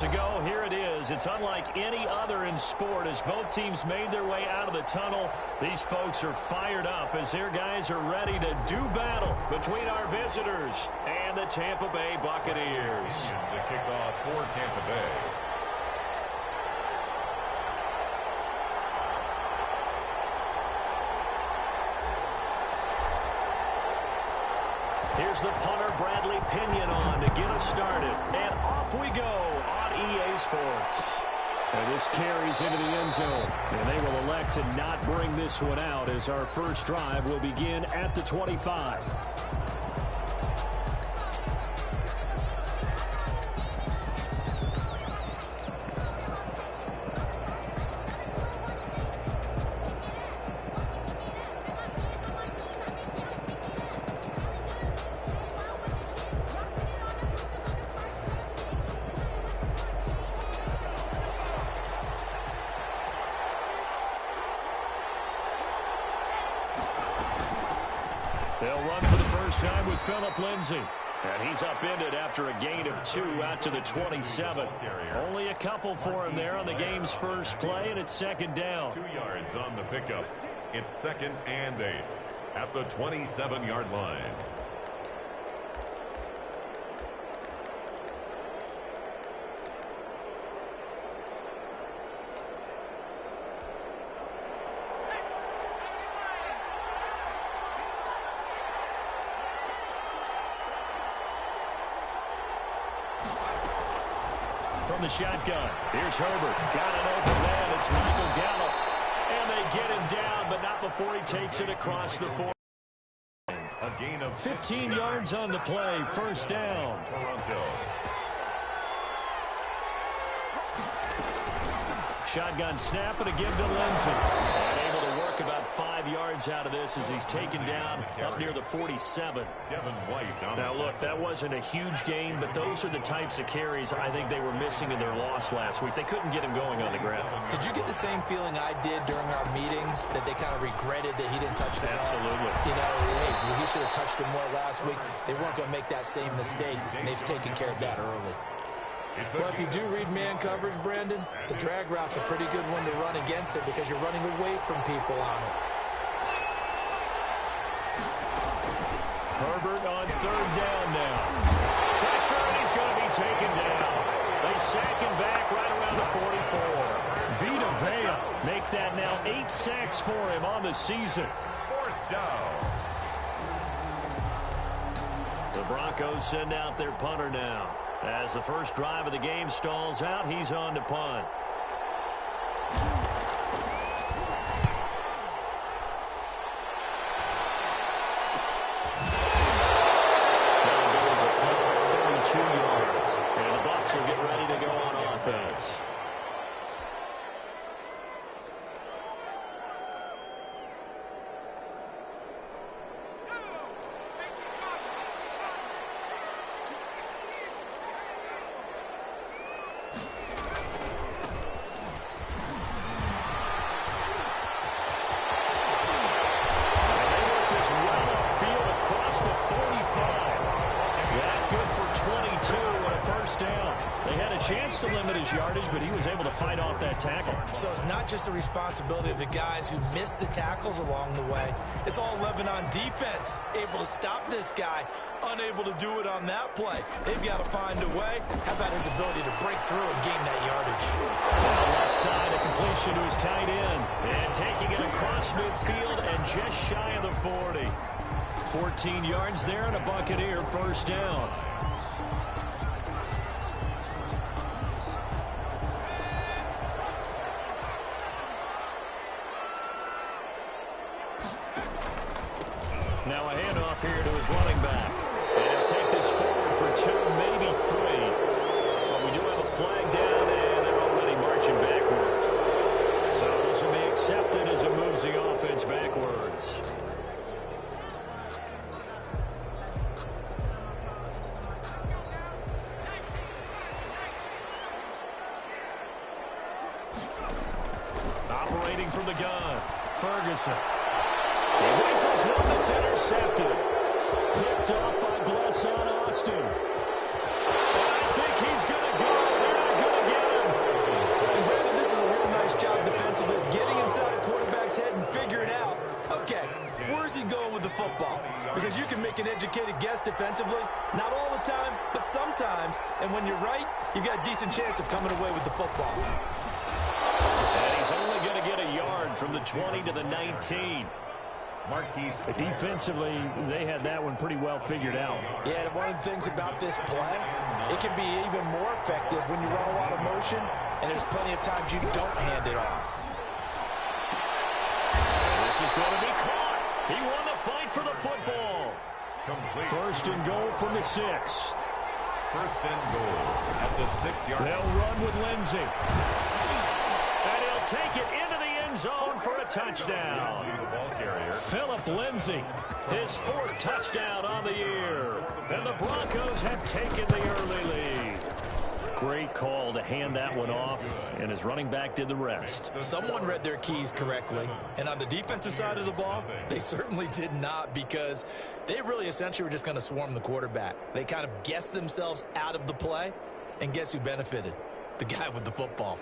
To go, here it is. It's unlike any other in sport as both teams made their way out of the tunnel. These folks are fired up as their guys are ready to do battle between our visitors and the Tampa Bay Buccaneers. The kickoff for Tampa Bay. Here's the punter, Bradley Pinion, on to get us started. And off we go on EA Sports. And this carries into the end zone. And they will elect to not bring this one out as our first drive will begin at the 25. They'll run for the first time with Phillip Lindsay. And he's upended after a gain of 2 out to the 27. Only a couple for him there on the game's first play, and it's second down. 2 yards on the pickup. It's 2nd and 8 at the 27-yard line. From the shotgun, here's Herbert. Got an open man. It's Michael Gallup. And they get him down, but not before he takes it across the 4. A gain of 15 yards on the play. First down. Toronto. Shotgun snap and a give to Lindsay. And able to work about 5 yards out of this as he's taken down up near the 47. Devin White. Now, look, that wasn't a huge game, but those are the types of carries I think they were missing in their loss last week. They couldn't get him going on the ground. Did you get the same feeling I did during our meetings, that they kind of regretted that he didn't touch the ball? Absolutely. You know, hey, he should have touched him more last week. They weren't going to make that same mistake, and they've taken care of that early. Well, if you do read man coverage, Brandon, the drag route's a pretty good one to run against it because you're running away from people on it. Herbert on third down now. Pressure, and he's going to be taken down. They sack him back right around the 44. Vita Vea make that now 8 sacks for him on the season. 4th down. The Broncos send out their punter now. As the first drive of the game stalls out, he's on to punt. That goes a punt of 32 yards. And the Bucs will get ready to go on offense. Chance to limit his yardage, but he was able to fight off that tackle. So it's not just the responsibility of the guys who missed the tackles along the way. It's all 11 on defense, able to stop this guy, unable to do it on that play. They've got to find a way. How about his ability to break through and gain that yardage? On the left side, a completion to his tight end. And taking it across midfield and just shy of the 40. 14 yards there and a Buccaneer first down. Now a handoff here to his running back. And he'll take this forward for 2, maybe 3. But we do have a flag down, and they're already marching backward. So this will be accepted as it moves the offense backwards. Operating from the gun, Ferguson. He rifles one that's intercepted. Picked off by Blesson Austin. And I think he's going to go. They're going the football. Because you can make an educated guess defensively, not all the time, but sometimes. And when you're right, you've got a decent chance of coming away with the football. And he's only going to get a yard from the 20 to the 19. Marquise. Defensively, they had that one pretty well figured out. Yeah, and one of the things about this play, it can be even more effective when you run a lot of motion, and there's plenty of times you don't hand it off. This is going to be caught. He won the fight for the football. Complete. First and goal from the 6. First and goal at the 6-yard line. They'll run with Lindsey. And he'll take it into the end zone for a touchdown. Philip Lindsey, his 4th touchdown on the year. And the Broncos have taken the early lead. Great call to hand that one off, and his running back did the rest. Someone read their keys correctly, and on the defensive side of the ball, they certainly did not, because they really essentially were just going to swarm the quarterback. They kind of guessed themselves out of the play, and guess who benefited? The guy with the football.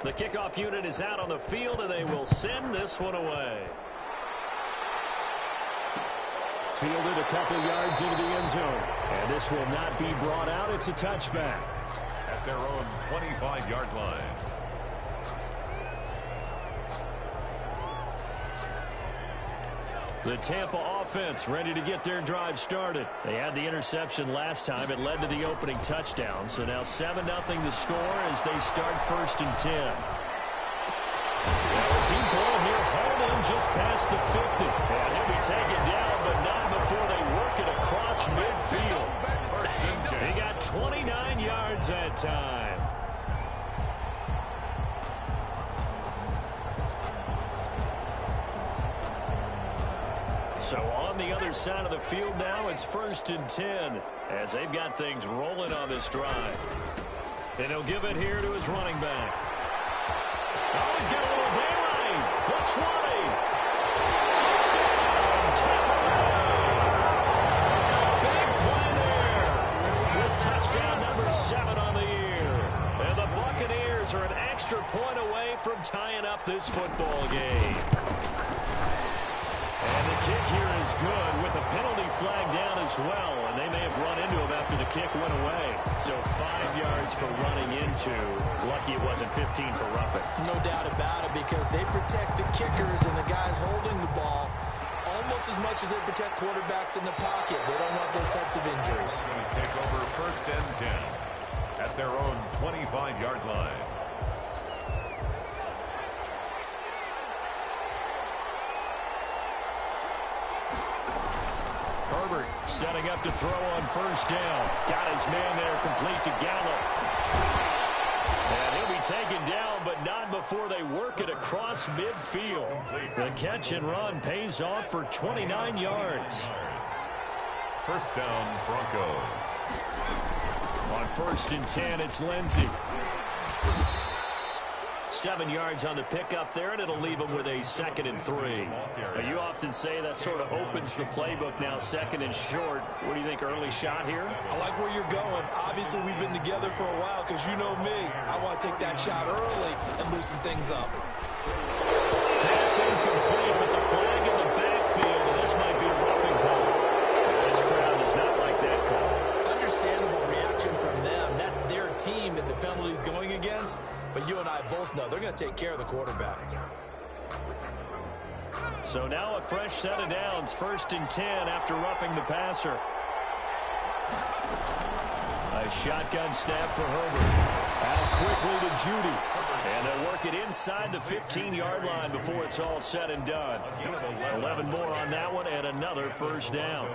The kickoff unit is out on the field, and they will send this one away. Fielded a couple yards into the end zone. And this will not be brought out. It's a touchback. At their own 25-yard line. The Tampa offense ready to get their drive started. They had the interception last time. It led to the opening touchdown. So now 7-0 to score as they start 1st and 10. Well, a deep ball here, hauled in just past the 50. And he'll be taken down, but not before they work it across midfield. 1st and 10. He got 29 yards that time. So on the other side of the field now, it's 1st and 10 as they've got things rolling on this drive. And he'll give it here to his running back. Oh, he's got a little daylight. The 20. Touchdown, Tampa Bay. Big play there with touchdown number 7 on the year. And the Buccaneers are an extra point away from tying up this football game. And the kick here is good with a penalty flag down as well. And they may have run into him after the kick went away. So 5 yards for running into. Lucky it wasn't 15 for roughing. No doubt about it, because they protect the kickers and the guys holding the ball almost as much as they protect quarterbacks in the pocket. They don't want those types of injuries. Take over 1st and 10 at their own 25-yard line. Herbert setting up to throw on 1st down. Got his man there complete to Gallup. And he'll be taken down, but not before they work it across midfield. The catch and run pays off for 29 yards. 1st down, Broncos. On 1st and 10, it's Lindsey. 7 yards on the pickup there, and it'll leave them with a 2nd and 3. Now, you often say that sort of opens the playbook now, 2nd and short. What do you think, early shot here? I like where you're going. Obviously, we've been together for a while, because you know me. I want to take that shot early and loosen things up. Pass incomplete, but the flag in the backfield, and this might be a roughing call. This crowd does not like that call. Understandable reaction from them. That's their team that the penalty's going against. But you and I both know they're going to take care of the quarterback. So now a fresh set of downs, 1st and 10 after roughing the passer. A shotgun snap for Herbert. Out quickly to Judy. And they'll work it inside the 15-yard line before it's all said and done. 11 more on that one and another 1st down.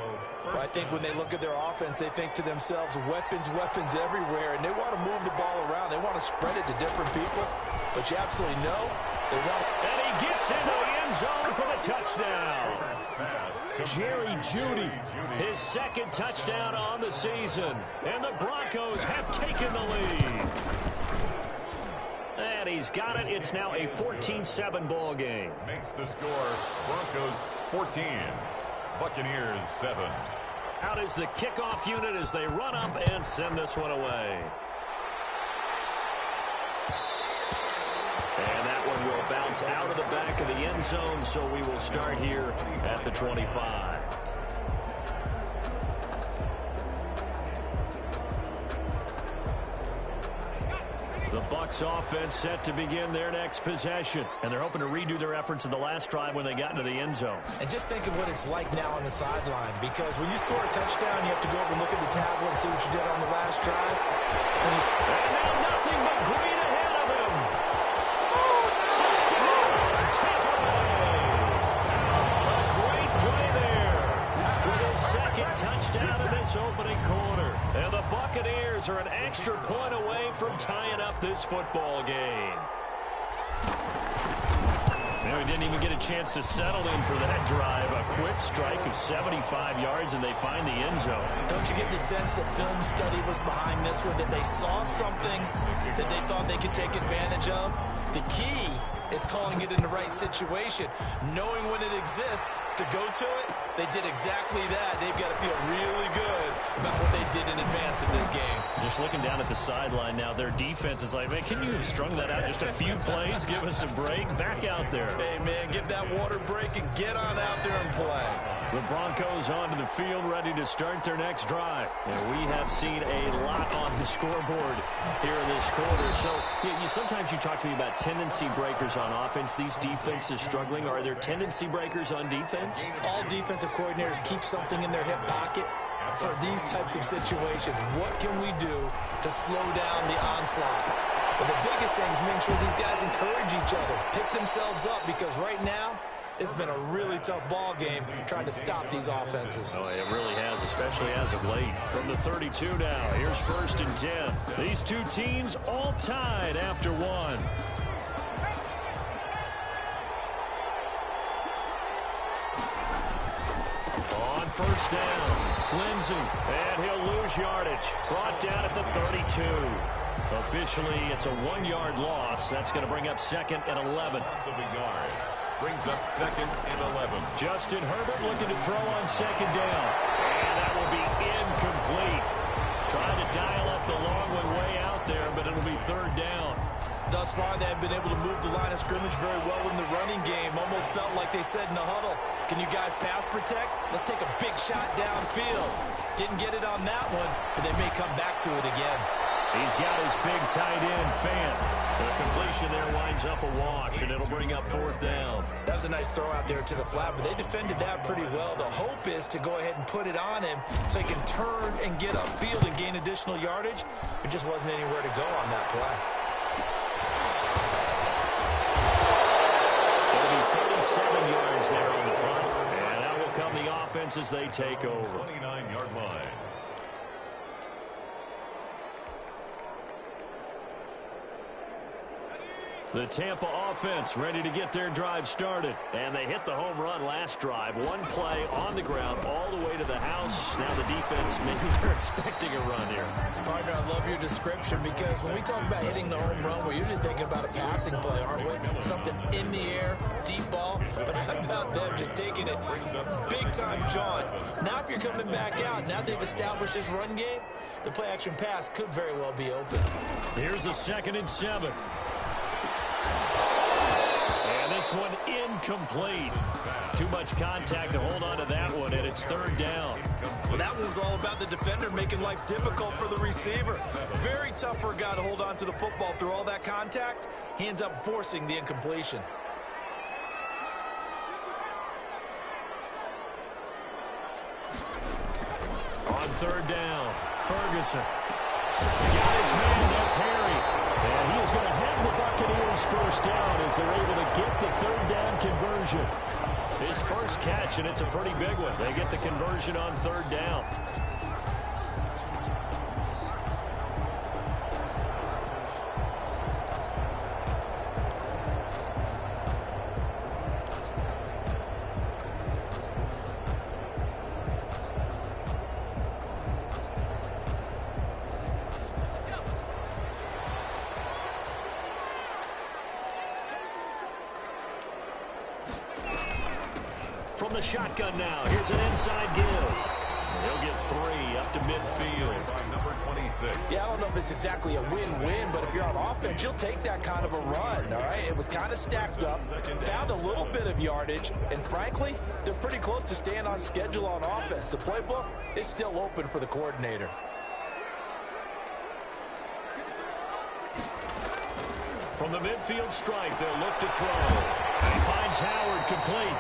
Well, I think when they look at their offense, they think to themselves, weapons, weapons everywhere, and they want to move the ball around. They want to spread it to different people. But you absolutely know And he gets into the end zone for the touchdown. Jerry Jeudy, his second touchdown on the season. And the Broncos have taken the lead. And he's got it. It's now a 14-7 ball game. Makes the score Broncos 14, Buccaneers 7. Out is the kickoff unit as they run up and send this one away. And that one will bounce out of the back of the end zone, so we will start here at the 25. The Bucs offense set to begin their next possession. And they're hoping to redo their efforts in the last drive when they got into the end zone. And just think of what it's like now on the sideline, because when you score a touchdown, you have to go over and look at the tablet and see what you did on the last drive. And now nothing but green ahead of him. Touchdown, Tampa Bay. A great play there with his second touchdown in this opening quarter. And the Buccaneers are an extra point away from tying up this football game. He didn't even get a chance to settle in for that drive. A quick strike of 75 yards, and they find the end zone. Don't you get the sense that film study was behind this one, that they saw something that they thought they could take advantage of? The key is calling it in the right situation, knowing when it exists to go to it. They did exactly that. They've got to feel really good about what they did in advance of this game. Just looking down at the sideline now, their defense is like, man, can you have strung that out just a few plays? Give us a break. Back out there. Hey, man, give that water break and get on out there and play. The Broncos onto the field, ready to start their next drive. And we have seen a lot on the scoreboard here in this quarter. So sometimes you talk to me about tendency breakers on offense. These defenses struggling. Are there tendency breakers on defense? All defensive coordinators keep something in their hip pocket for these types of situations. What can we do to slow down the onslaught? But the biggest thing is making sure these guys encourage each other, pick themselves up, because right now, it's been a really tough ball game trying to stop these offenses. Oh, it really has, especially as of late. From the 32 now, here's 1st and 10. These two teams all tied after one. On 1st down, Lindsay, and he'll lose yardage. Brought down at the 32. Officially, it's a 1-yard loss. That's going to bring up 2nd and 11. Loss of a yard. Brings up 2nd and 11. Justin Herbert looking to throw on 2nd down. And that will be incomplete. Trying to dial up the long way out there, but it'll be 3rd down. Thus far, they have been able to move the line of scrimmage very well in the running game. Almost felt like they said in the huddle, can you guys pass protect? Let's take a big shot downfield. Didn't get it on that one, but they may come back to it again. He's got his big tight end, Fant. The completion there winds up a wash, and it'll bring up 4th down. That was a nice throw out there to the flat, but they defended that pretty well. The hope is to go ahead and put it on him so he can turn and get upfield and gain additional yardage. There just wasn't anywhere to go on that play. It'll be 37 yards there on the punt, and that will come the offense as they take over. 29-yard line. The Tampa offense ready to get their drive started. And they hit the home run last drive. One play on the ground all the way to the house. Now the defense, maybe they're expecting a run here. Partner, I love your description, because when we talk about hitting the home run, we're usually thinking about a passing play, aren't we? Something in the air, deep ball. But how about them just taking it big-time jaunt? Now if you're coming back out, now they've established this run game, the play-action pass could very well be open. Here's a 2nd and 7. And this one incomplete. Too much contact to hold on to that one, and it's 3rd down. Well, that one was all about the defender making life difficult for the receiver. Very tough for a guy to hold on to the football through all that contact. He ends up forcing the incompletion. On 3rd down, Ferguson. Got his man, that's Harry. And he is going to have the Buccaneers 1st down as they're able to get the 3rd down conversion. His first catch, and it's a pretty big one. They get the conversion on 3rd down. from the shotgun now. Here's an inside give. He'll get 3 up to midfield. Number 26. Yeah, I don't know if it's exactly a win-win, but if you're on offense, you'll take that kind of a run, all right? It was kind of stacked up, found a little bit of yardage, and frankly, they're pretty close to staying on schedule on offense. The playbook is still open for the coordinator. From the midfield stripe, they'll look to throw. He finds Howard complete.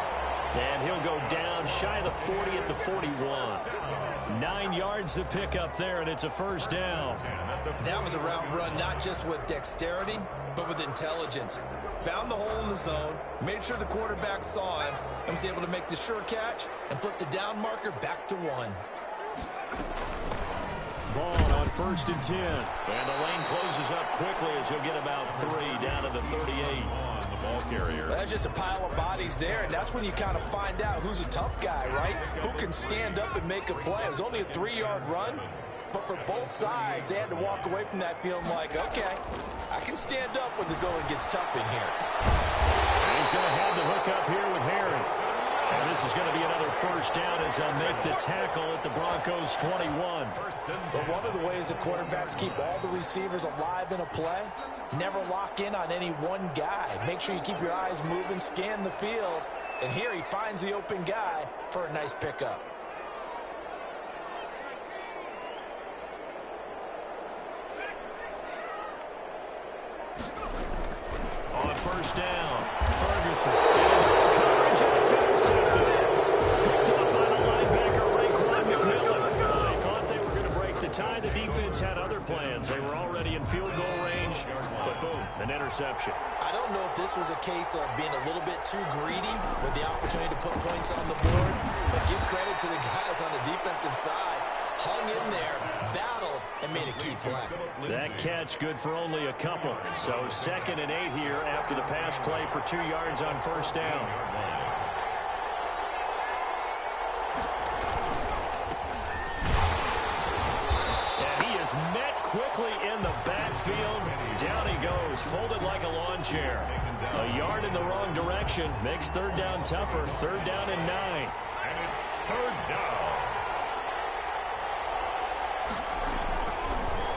And he'll go down shy of the 40 at the 41. 9 yards to pick up there, and it's a first down. That was a route run not just with dexterity, but with intelligence. Found the hole in the zone, made sure the quarterback saw him, and was able to make the sure catch and flip the down marker back to 1. Ball on 1st and 10. And the lane closes up quickly as he'll get about 3 down to the 38. On the ball carrier. That's just a pile of bodies there, and that's when you kind of find out who's a tough guy, right? Who can stand up and make a play. It was only a 3-yard run, but for both sides, they had to walk away from that feeling like, okay, I can stand up when the going gets tough in here. And he's going to have the hook up here with Harry. And this is going to be another first down as they'll make the tackle at the Broncos' 21. But one of the ways that quarterbacks keep all the receivers alive in a play, never lock in on any one guy. Make sure you keep your eyes moving, scan the field. And here he finds the open guy for a nice pickup. On first down, Ferguson. Coverage, and it's intercepted. Picked up by the linebacker, Raekwon McMillan. They thought they were going to break the tie. The defense had other plans. They were already in field goal range, but boom, an interception. I don't know if this was a case of being a little bit too greedy with the opportunity to put points on the board, but give credit to the guys on the defensive side. Hung in there, battled, and made a key play. That catch good for only a couple. So 2nd and 8 here after the pass play for 2 yards on first down. And he is met quickly in the backfield. Down he goes, folded like a lawn chair. A yard in the wrong direction makes 3rd down tougher. 3rd down and 9. And it's 3rd down.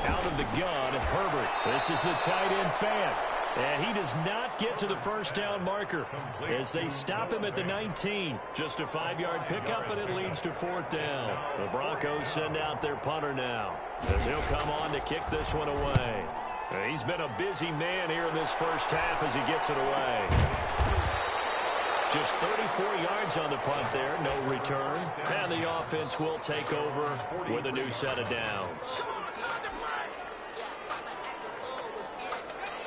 Out of the gun, Herbert. This is the tight end fan. And he does not get to the first down marker as they stop him at the 19. Just a 5-yard pickup, and it leads to 4th down. The Broncos send out their punter now as he'll come on to kick this one away. He's been a busy man here in this first half as he gets it away. Just 34 yards on the punt there, no return. And the offense will take over with a new set of downs.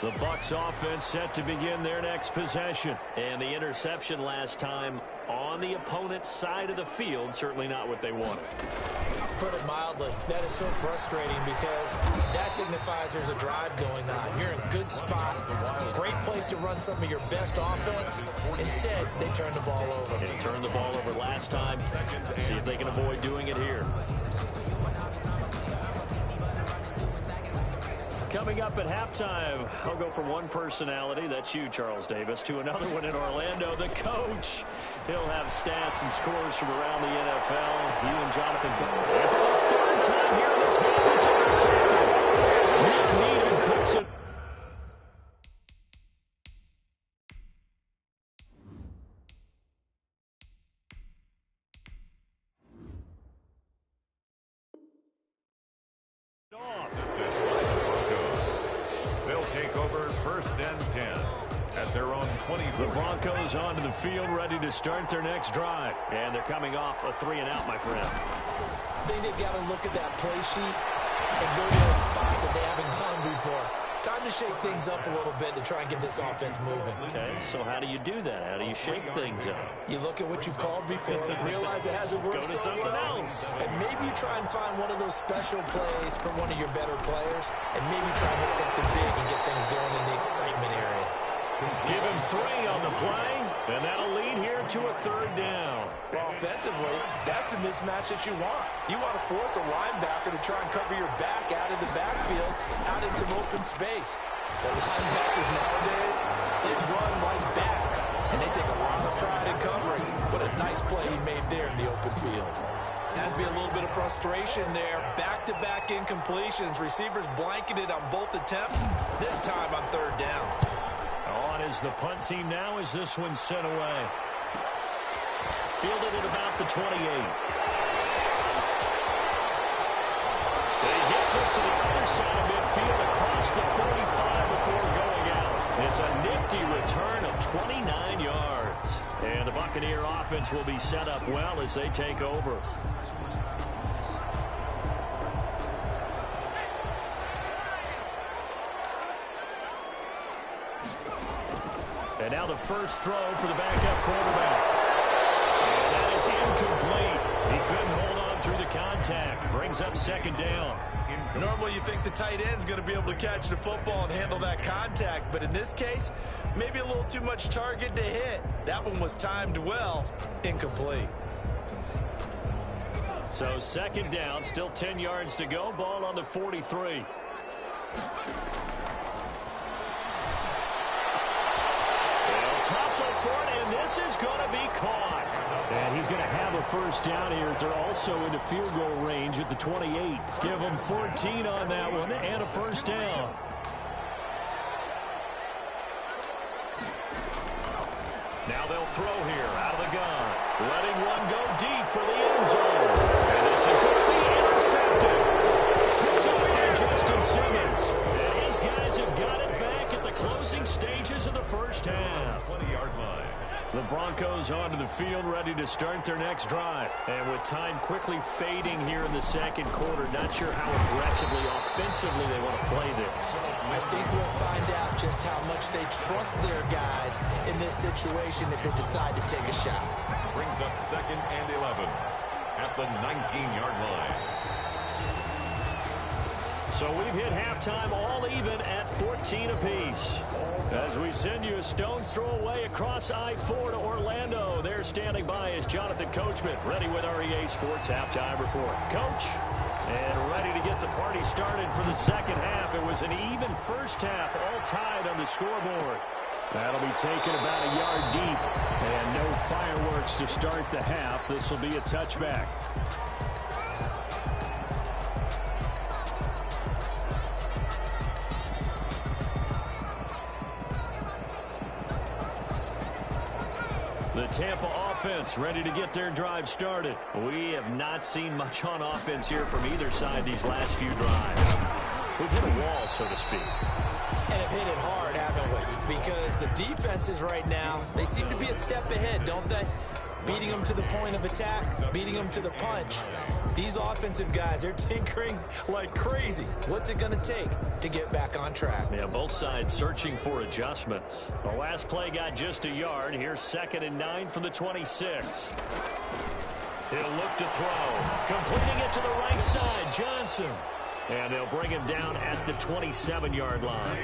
The Bucs offense set to begin their next possession. And the interception last time on the opponent's side of the field, certainly not what they wanted. Put it mildly, that is so frustrating because that signifies there's a drive going on. You're in a good spot, great place to run some of your best offense. Instead, they turn the ball over. They turned the ball over last time. Let's see if they can avoid doing it here. Coming up at halftime, I'll go from one personality, that's you, Charles Davis, to another one in Orlando, the coach. He'll have stats and scores from around the NFL. You and Jonathan and for the 3rd time here in this match, it's intercepted. Nick Needham puts it. At their own 20. The Broncos onto the field, ready to start their next drive. And they're coming off a 3-and-out, my friend. I think they've got to look at that play sheet and go to a spot that they haven't gone before. Time to shake things up a little bit to try and get this offense moving. Okay, so how do you do that? How do you shake things up? You look at what you called before, realize it hasn't worked Go to so something well, else. and maybe you try and find one of those special plays from one of your better players, and maybe try and hit something big and get things going in the excitement area. Give him 3 on the play, and that'll lead here to a 3rd down. Well, offensively, that's the mismatch that you want. You want to force a linebacker to try and cover your back out of the backfield, out in some open space. The linebackers nowadays, they run like backs, and they take a lot of pride in covering. What a nice play he made there in the open field. Has to be a little bit of frustration there. Back-to-back incompletions. Receivers blanketed on both attempts. This time on third down. On is the punt team now as this one's sent away. Fielded at about the 28. He gets us to the other side of midfield across the 45 before going out. It's a nifty return of 29 yards. And the Buccaneer offense will be set up well as they take over. And now the first throw for the backup quarterback. And that is incomplete. He couldn't hold on through the contact. Brings up second down. Normally you think the tight end's going to be able to catch the football and handle that contact. But in this case, maybe a little too much target to hit. That one was timed well. Incomplete. So second down, still 10 yards to go. Ball on the 43. Tussle for it, and this is going to be caught. And he's going to have a first down here as they're also into field goal range at the 28. Give them 14 on that one and a first down. Now they'll throw here out of the gun. Letting one go deep for the end zone. And this is going to be intercepted. Picked up by Justin Simmons. And his guys have got it back at the closing stages of the first half. 20-yard line. The Broncos onto the field, ready to start their next drive. And with time quickly fading here in the second quarter, not sure how aggressively, offensively they want to play this. I think we'll find out just how much they trust their guys in this situation if they decide to take a shot. Brings up second and 11 at the 19-yard line. So we've hit halftime all even at 14 apiece. As we send you a stone's throw away across I-4 to Orlando. There standing by is Jonathan Coachman, ready with our EA Sports Halftime Report. Coach, and ready to get the party started for the second half. It was an even first half, all tied on the scoreboard. That'll be taken about a yard deep, and no fireworks to start the half. This will be a touchback. The Tampa offense ready to get their drive started. We have not seen much on offense here from either side these last few drives. We've hit a wall, so to speak. And have hit it hard, haven't we? Because the defenses right now, they seem to be a step ahead, don't they? Beating them to the point of attack, beating them to the punch. These offensive guys, they're tinkering like crazy. What's it going to take to get back on track? Yeah, both sides searching for adjustments. The last play got just a yard. Here's 2nd and 9 from the 26. He'll look to throw. Completing it to the right side, Johnson. And they'll bring him down at the 27-yard line.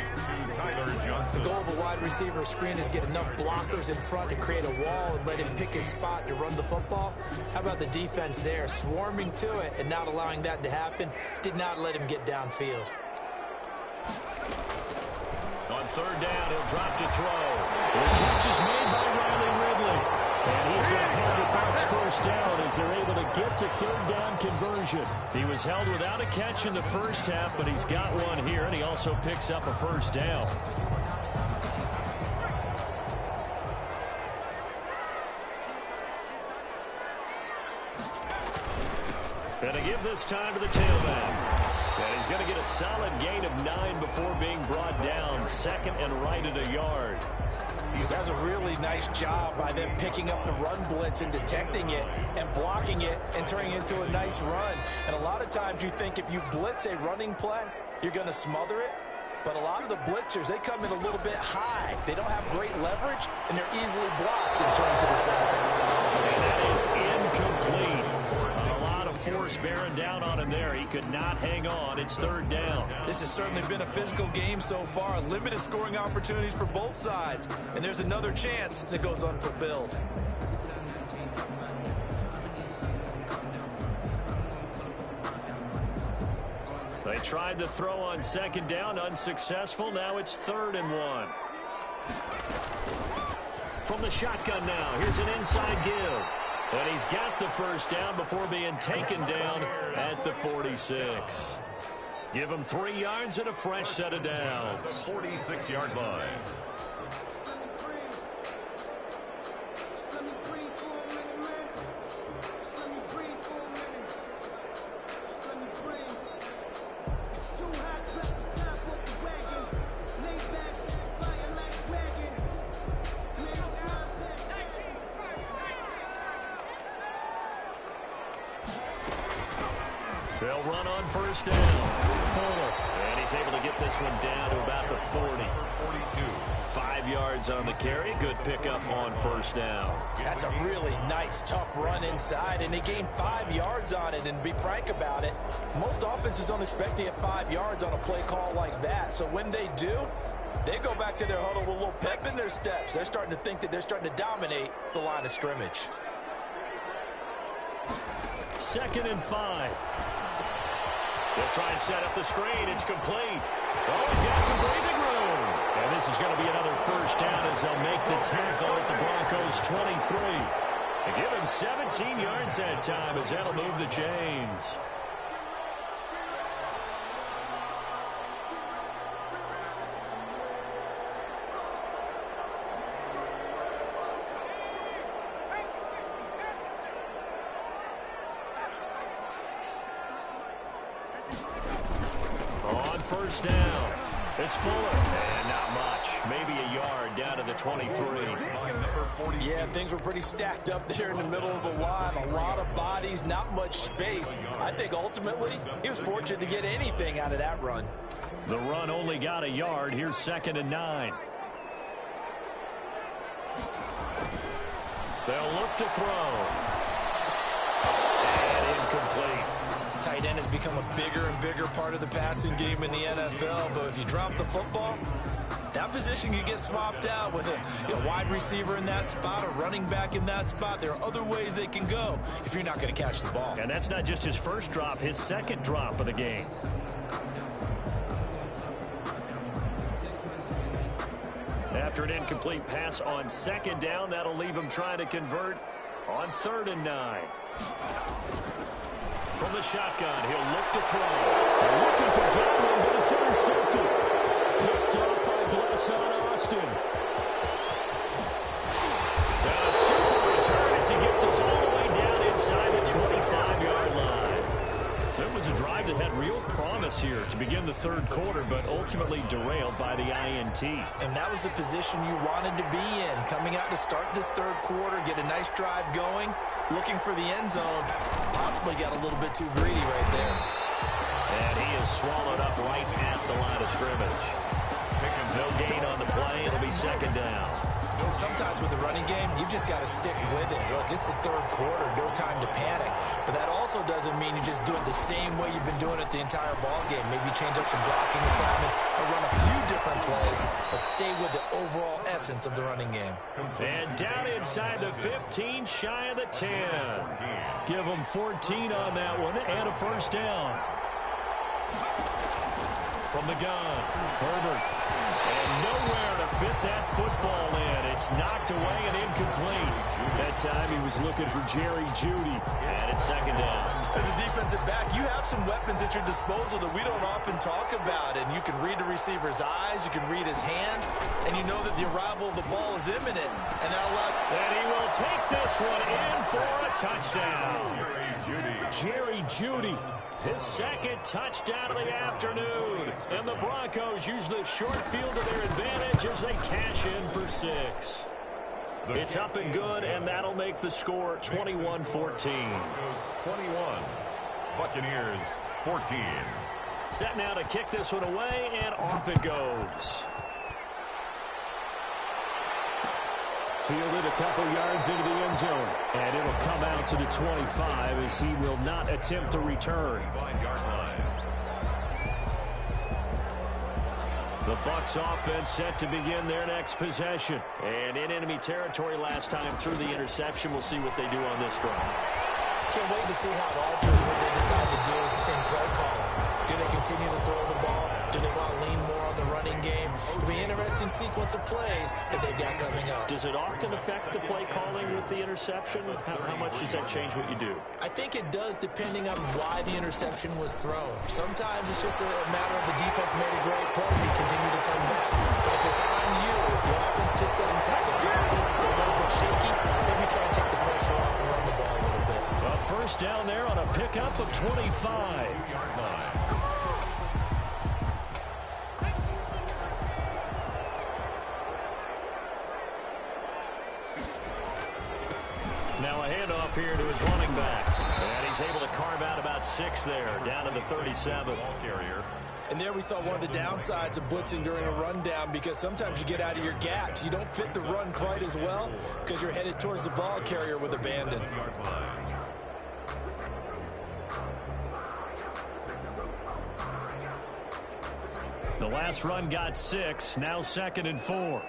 To Tyler Johnson. The goal of a wide receiver screen is get enough blockers in front to create a wall and let him pick his spot to run the football. How about the defense there, swarming to it and not allowing that to happen? Did not let him get downfield. On third down, he'll drop to throw. The catch is made by Riley Ridley. And he's going to have it bounce first down as they're able to get the third down conversion. He was held without a catch in the first half, but he's got one here, and he also picks up a first down. And to give this time to the tailback. And he's going to get a solid gain of 9 before being brought down. 2nd and right at a yard. That's a really nice job by them picking up the run blitz and detecting it and blocking it and turning it into a nice run. And a lot of times you think if you blitz a running play, you're going to smother it. But a lot of the blitzers, they come in a little bit high. They don't have great leverage, and they're easily blocked and turned to the side. And that is incomplete. A lot of force bearing down on him there. He could not hang on. It's third down. This has certainly been a physical game so far. Limited scoring opportunities for both sides. And there's another chance that goes unfulfilled. They tried to throw on second down, unsuccessful. Now it's 3rd and 1. From the shotgun now, here's an inside give. And he's got the first down before being taken down at the 46. Give him 3 yards and a fresh set of downs. 46-yard line. They'll run on first down. Fuller. And he's able to get this one down to about the 40. 42. 5 yards on the carry. Good pickup on first down. That's a really nice, tough run inside, and they gained 5 yards on it. And to be frank about it, most offenses don't expect to get 5 yards on a play call like that. So when they do, they go back to their huddle with a little pep in their steps. They're starting to think that they're starting to dominate the line of scrimmage. 2nd and 5. They'll try and set up the screen. It's complete. Oh, he's got some breathing room. And this is going to be another first down as they'll make the tackle at the Broncos 23. They give him 17 yards that time as that'll move the chains. First down. It's Fuller. And not much. Maybe a yard down to the 23. Yeah, things were pretty stacked up there in the middle of the line. A lot of bodies, not much space. I think ultimately he was fortunate to get anything out of that run. The run only got a yard. Here's 2nd and 9. They'll look to throw. And incomplete. Tight end has become a bigger and bigger part of the passing game in the NFL, but if you drop the football, that position can get swapped out with a wide receiver in that spot, a running back in that spot. There are other ways they can go if you're not going to catch the ball. And that's not just his first drop, his second drop of the game. After an incomplete pass on 2nd down, that'll leave him trying to convert on 3rd and 9. From the shotgun, he'll look to throw. They're looking for Godwin, but it's intercepted. Picked up by Blesson Austin. And a super return as he gets us all the way down inside the 25-yard line. So it was a drive that had real promise here to begin the 3rd quarter, but ultimately derailed by the INT. And that was the position you wanted to be in, coming out to start this 3rd quarter, get a nice drive going, looking for the end zone. Possibly got a little bit too greedy right there. And he is swallowed up right at the line of scrimmage. No gain on the play. It'll be 2nd down. Sometimes with the running game, you've just got to stick with it. Look, it's the 3rd quarter, no time to panic. But that also doesn't mean you just do it the same way you've been doing it the entire ball game. Maybe change up some blocking assignments or run a few different plays, but stay with the overall essence of the running game. And down inside the 15, shy of the 10. Give them 14 on that one and a first down. From the gun, Herbert. And nowhere to fit that football in. It's knocked away and incomplete. That time he was looking for Jerry Jeudy. And it's 2nd down. As a defensive back, you have some weapons at your disposal that we don't often talk about. And you can read the receiver's eyes, you can read his hands, and you know that the arrival of the ball is imminent. And he will take this one in for a touchdown. Jerry Jeudy. His 2nd touchdown of the afternoon. And the Broncos use the short field to their advantage as they cash in for 6. It's up and good, and that'll make the score 21-14. 21. Buccaneers 14. Set now to kick this one away, and off it goes. Fielded a couple yards into the end zone. And it'll come out to the 25 as he will not attempt to return. The Bucs offense set to begin their next possession. And in enemy territory last time through the interception. We'll see what they do on this drive. Can't wait to see how it alters what they decide to do in play calling. Do they continue to throw the ball? Do they want to lean more on the running game? It'll be an interesting sequence of plays that they've got coming up. Does it often affect the play calling with the interception? How much does that change what you do? I think it does depending on why the interception was thrown. Sometimes it's just a matter of the defense made a great play, so you continue to come back. But if it's on you, if the offense just doesn't have the confidence, if they're a little bit shaky, maybe try and take the pressure off and run the ball a little bit. A first down there on a pickup of 25. Now a handoff here to his running back. And he's able to carve out about 6 there, down to the 37. Ball carrier. And there we saw one of the downsides of blitzing during a rundown, because sometimes you get out of your gaps. You don't fit the run quite as well because you're headed towards the ball carrier with abandon. The last run got 6, now 2nd and 4.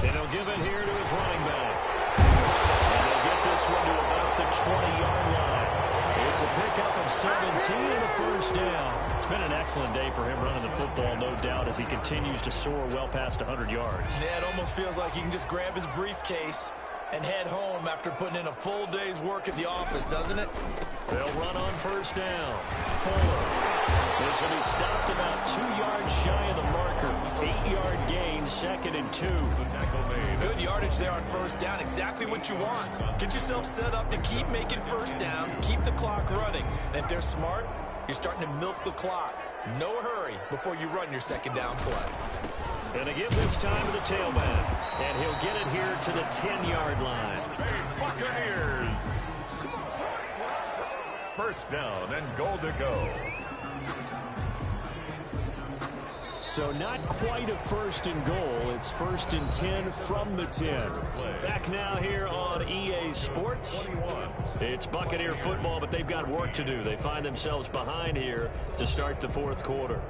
And he'll give it here to his running back. And they'll get this one to about the 20-yard line. It's a pickup of 17 and a first down. It's been an excellent day for him running the football, no doubt, as he continues to soar well past 100 yards. Yeah, it almost feels like he can just grab his briefcase and head home after putting in a full day's work at the office, doesn't it? They'll run on first down. Fuller. This will be stopped about 2 yards shy of the marker. 8-yard gain, 2nd and 2. The tackle made. Good yardage there on first down. Exactly what you want. Get yourself set up to keep making first downs, keep the clock running. And if they're smart, you're starting to milk the clock. No hurry before you run your second down play. And they give this time to the tailback. And he'll get it here to the 10-yard line. Hey, Buccaneers. First down and goal to go. So not quite a first and goal. It's 1st and 10 from the 10. Back now here on EA Sports. It's Buccaneer football, but they've got work to do. They find themselves behind here to start the 4th quarter.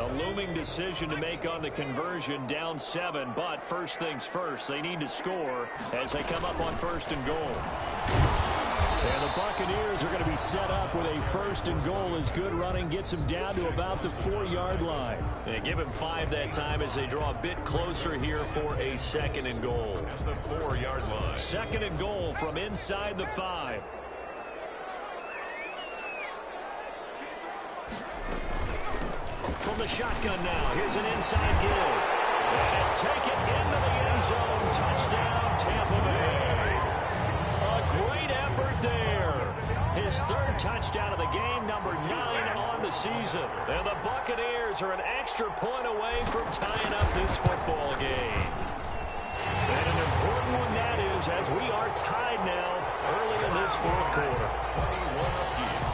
A looming decision to make on the conversion, down 7, but first things first, they need to score as they come up on 1st and goal. And the Buccaneers are going to be set up with a 1st and goal as good running gets them down to about the 4-yard line. They give him 5 that time as they draw a bit closer here for a 2nd and goal. At the 4-yard line. 2nd and goal from inside the 5. From the shotgun now, here's an inside give. And he'll take it into the end zone. Touchdown, Tampa Bay. A great effort there. His 3rd touchdown of the game, number 9 on the season. And the Buccaneers are an extra point away from tying up this football game. And an important one that is, as we are tied now early in this 4th quarter. 21 apiece.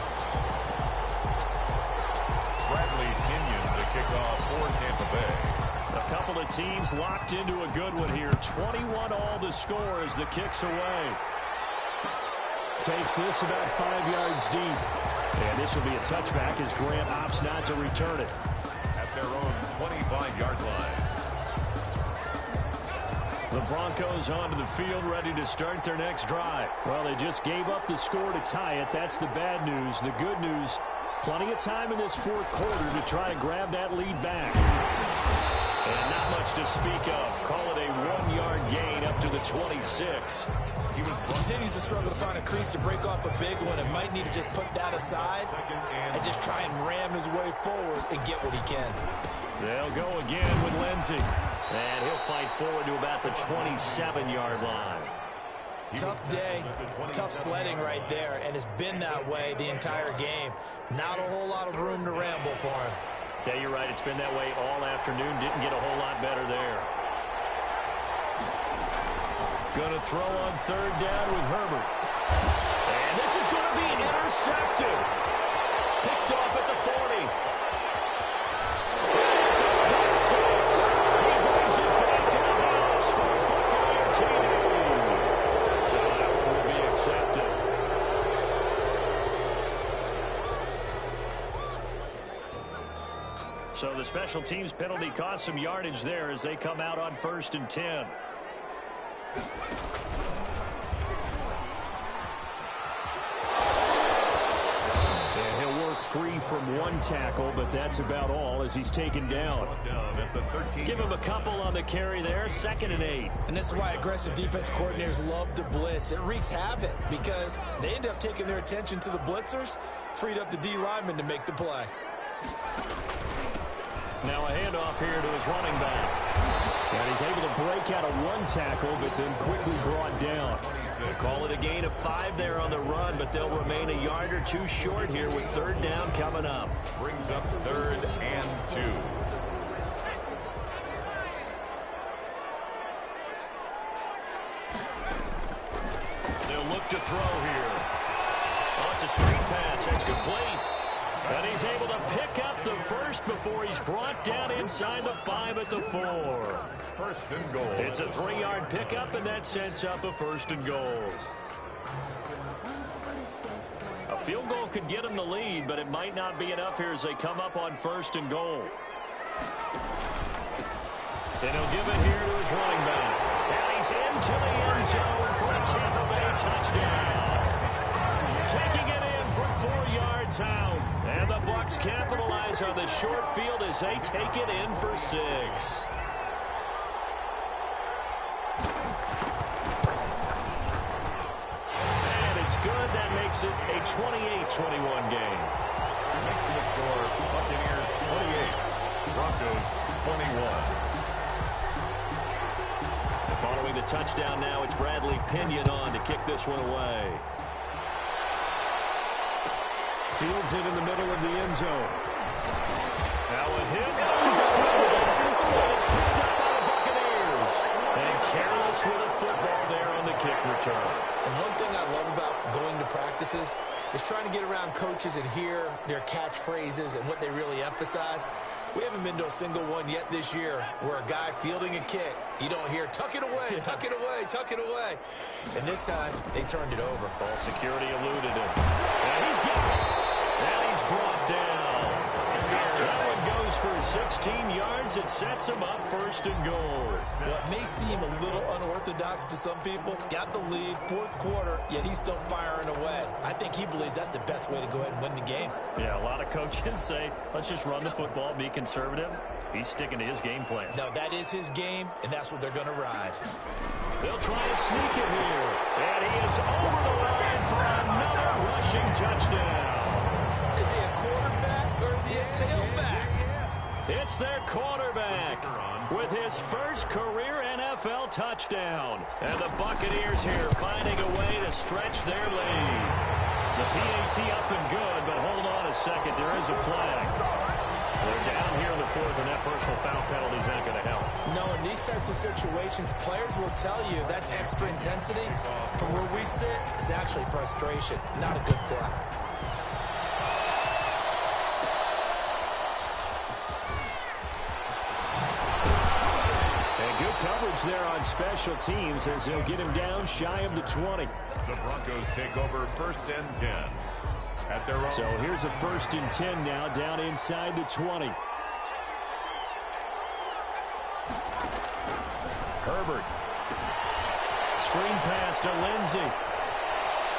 Bradley Pinion to kick off for Tampa Bay. A couple of teams locked into a good one here. 21 all the score as the kick's away. Takes this about 5 yards deep. And this will be a touchback as Grant opts not to return it. At their own 25-yard line. The Broncos onto the field ready to start their next drive. Well, they just gave up the score to tie it. That's the bad news. The good news, plenty of time in this 4th quarter to try and grab that lead back. And not much to speak of. Call it a 1-yard gain up to the 26. He continues to struggle to find a crease to break off a big one and might need to just put that aside and just try and ram his way forward and get what he can. They'll go again with Lindsey. And he'll fight forward to about the 27-yard line. Tough day, tough sledding right there, and it's been that way the entire game. Not a whole lot of room to ramble for him. Yeah, you're right. It's been that way all afternoon. Didn't get a whole lot better there. Going to throw on 3rd down with Herbert. And this is going to be intercepted. Picked off at the 40. It's a pick 6. He brings it back to the house for Buccaneer TV. So that one will be accepted. So the the special teams penalty cost some yardage there as they come out on 1st and 10. Free from one tackle, but that's about all as he's taken down. Give him a couple on the carry there, 2nd and 8. And this is why aggressive defense coordinators love to blitz. It wreaks havoc because they end up taking their attention to the blitzers, freed up the D lineman to make the play. Now a handoff here to his running back. And he's able to break out of one tackle, but then quickly brought down. They'll call it a gain of 5 there on the run, but they'll remain a yard or 2 short here with 3rd down coming up. Brings up 3rd and 2. They'll look to throw here. Oh, it's a screen pass. It's complete. And he's able to pick up the first before he's brought down inside the 5 at the 4. 1st and goal. It's a 3-yard pickup, and that sets up a 1st and goal. A field goal could get him the lead, but it might not be enough here as they come up on 1st and goal. And he'll give it here to his running back. And he's into the end zone for a Tampa Bay touchdown. Taking it in from 4 yards out. And the Bucs capitalize on the short field as they take it in for 6. And it's good. That makes it a 28-21 game. Makes the score Buccaneers 28, Broncos 21. And following the touchdown now, it's Bradley Pinion on to kick this one away. Fields it in the middle of the end zone. Now a hit. It's picked up by the Buccaneers. And careless with a football there on the kick return. And one thing I love about going to practices is trying to get around coaches and hear their catchphrases and what they really emphasize. We haven't been to a single one yet this year where a guy fielding a kick, you don't hear, tuck it away, tuck it away, tuck it away. And this time, they turned it over. Ball security eluded him. And he's got it. And he's brought down. That one goes for 16 yards. It sets him up 1st and goal. Well, it may seem a little unorthodox to some people. Got the lead, 4th quarter, yet he's still firing away. I think he believes that's the best way to go ahead and win the game. Yeah, a lot of coaches say, let's just run the football, be conservative. He's sticking to his game plan. No, that is his game, and that's what they're going to ride. They'll try and sneak it here. And he is over the line for another rushing touchdown. Is he a quarterback or is he a tailback? It's their quarterback with his first career NFL touchdown. And the Buccaneers here finding a way to stretch their lead. The PAT up and good, but hold on a second. There is a flag. They're down here in the 4th, and that personal foul penalty is not going to help. No, in these types of situations, players will tell you that's extra intensity. From where we sit, it's actually frustration, not a good play. And good coverage there on special teams as they'll get him down shy of the 20. The Broncos take over 1st and 10. At their own. So here's a 1st and 10 now down inside the 20. Herbert. Screen pass to Lindsey.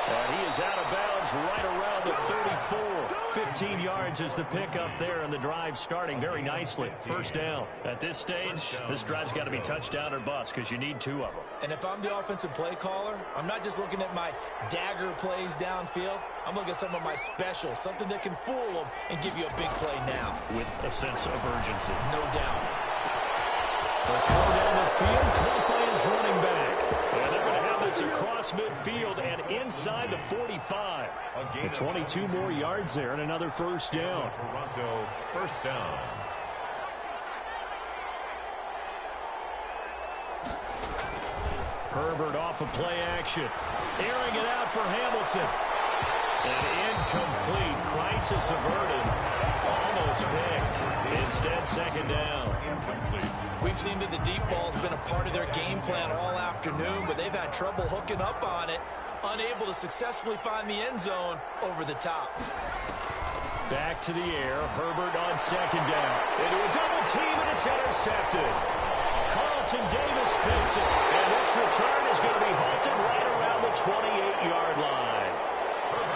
And he is out of bounds right around the 34. 15 yards is the pickup there, and the drive starting very nicely. 1st down. At this stage, this drive's got to be touchdown or bust because you need 2 of them. And if I'm the offensive play caller, I'm not just looking at my dagger plays downfield. I'm looking at some of my specials, something that can fool them and give you a big play now. With a sense of urgency. No doubt. They'll throw down the field. Caught by his running back. And they're going to have this across midfield and inside the 45. And 22 more yards there and another 1st down. Toronto 1st down. Herbert off of play action. Airing it out for Hamilton. And incomplete. Crisis averted. Almost picked. Instead, 2nd down. We've seen that the deep ball has been a part of their game plan all afternoon, but they've had trouble hooking up on it, unable to successfully find the end zone over the top. Back to the air. Herbert on second down. Into a double team, and it's intercepted. Carlton Davis picks it. And this return is going to be halted right around the 28-yard line.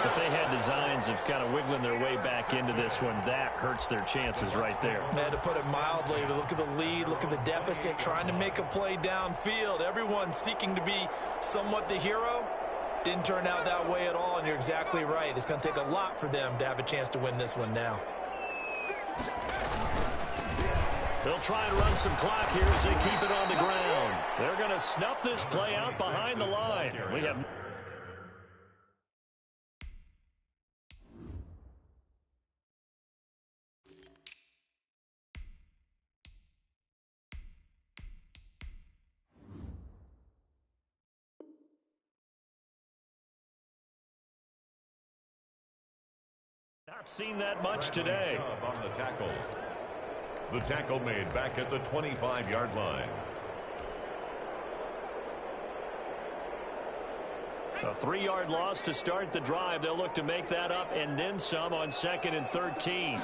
If they had designs of kind of wiggling their way back into this one, that hurts their chances right there. Man, to put it mildly, look at the lead, look at the deficit, trying to make a play downfield. Everyone seeking to be somewhat the hero. Didn't turn out that way at all, and you're exactly right. It's going to take a lot for them to have a chance to win this one now. They'll try and run some clock here as they keep it on the ground. They're going to snuff this play out behind the line. We have... Not seen that much today. On the tackle. The tackle made back at the 25-yard line. A 3-yard loss to start the drive. They'll look to make that up and then some on 2nd and 13.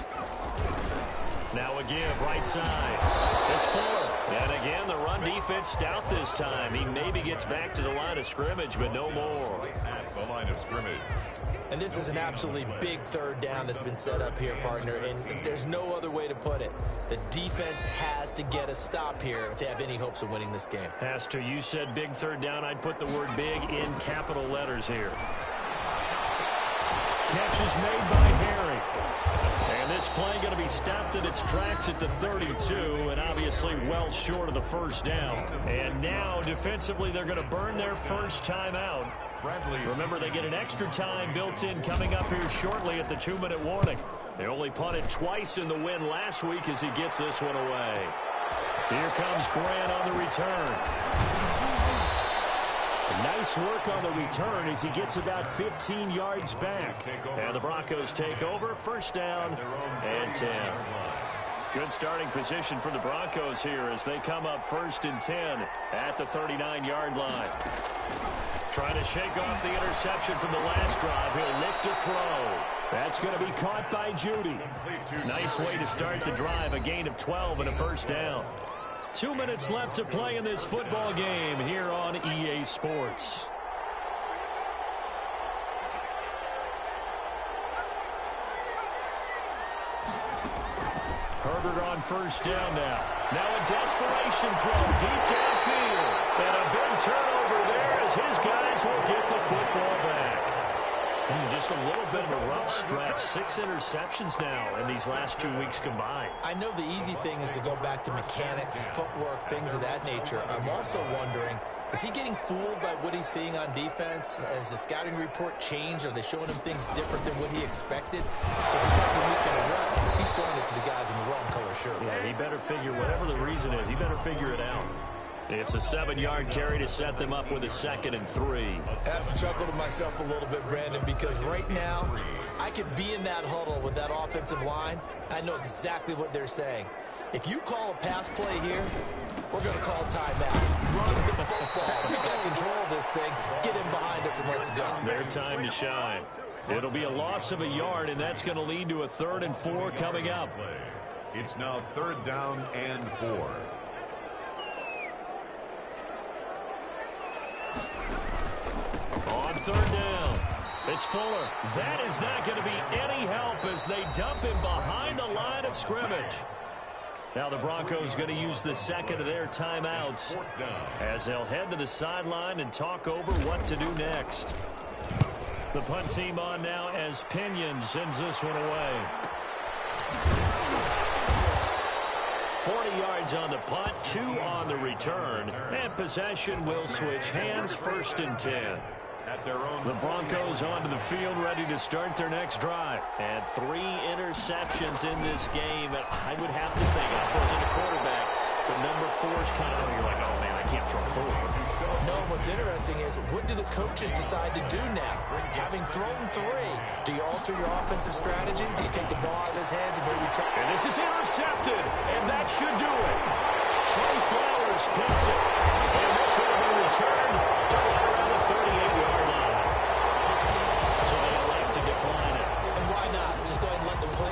Now a give, right side. It's Fuller. And again, the run defense stout this time. He maybe gets back to the line of scrimmage, but no more. At the line of scrimmage. And this is an absolutely big third down that's been set up here, partner, and there's no other way to put it. The defense has to get a stop here if they have any hopes of winning this game. Pastor, you said big third down. I'd put the word big in capital letters here. Catch is made by Harry. And this play going to be stopped in its tracks at the 32, and obviously well short of the first down. And now, defensively, they're going to burn their first timeout. Remember, they get an extra time built in coming up here shortly at the 2-minute warning. They only punted twice in the win last week as he gets this one away. Here comes Grant on the return. Nice work on the return as he gets about 15 yards back. And the Broncos take over, first down and 10. Good starting position for the Broncos here as they come up 1st and 10 at the 39-yard line. Trying to shake off the interception from the last drive. He'll look to throw. That's going to be caught by Judy. Nice way to start the drive. A gain of 12 and a first down. 2 minutes left to play in this football game here on EA Sports. Herbert on first down now. Now a desperation throw deep downfield. And a big turnover there as his guys will get the football back. Just a little bit of a rough stretch. 6 interceptions now in these last 2 weeks combined. I know the easy thing is to go back to mechanics, footwork, things of that nature. I'm also wondering, is he getting fooled by what he's seeing on defense? Has the scouting report changed? Are they showing him things different than what he expected? For the second week in a row, he's throwing it to the guys in the wrong color shirts. Yeah, he better figure, whatever the reason is, he better figure it out. It's a 7-yard carry to set them up with a 2nd and 3. I have to chuckle to myself a little bit, Brandon, because right now, I could be in that huddle with that offensive line. I know exactly what they're saying. If you call a pass play here, we're going to call timeout. Run the football. We got control of this thing. Get in behind us and let's go. Their time to shine. It'll be a loss of a yard, and that's going to lead to a 3rd and 4 coming up. It's now 3rd down and 4. On 3rd down, it's Fuller. That is not going to be any help as they dump him behind the line of scrimmage. Now the Broncos going to use the 2nd of their timeouts as they'll head to the sideline and talk over what to do next. The punt team on now as Pinion sends this one away. 40 yards on the punt, 2 on the return, and possession will switch hands, 1st and 10. The Broncos onto the field ready to start their next drive. And 3 interceptions in this game. And I would have to think, of course, in a quarterback, the number 4 is kind of, you're like, oh, man, I can't throw 4. No, what's interesting is, what do the coaches decide to do now? Having thrown 3, do you alter your offensive strategy? Do you take the ball out of his hands and maybe try? And this is intercepted, and that should do it. Trey Flowers picks it. And this will be returned to right around the 38-yard line. So they elect to decline it. And why not? Just go ahead and let them play